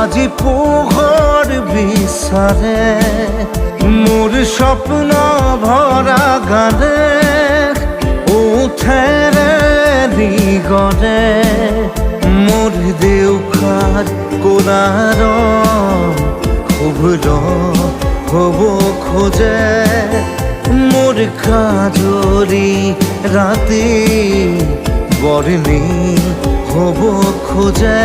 আজি পোহৰ বিচাৰে মোৰ স্বপ্ন ভৰা গানে উঠেৰে নিগৰে মোৰ দেউখাৰ কোলাৰ শুভ্ৰ হ'ব খোজে মোৰ কাজৰি ৰাতি বৰ্ণি হ'ব খোজে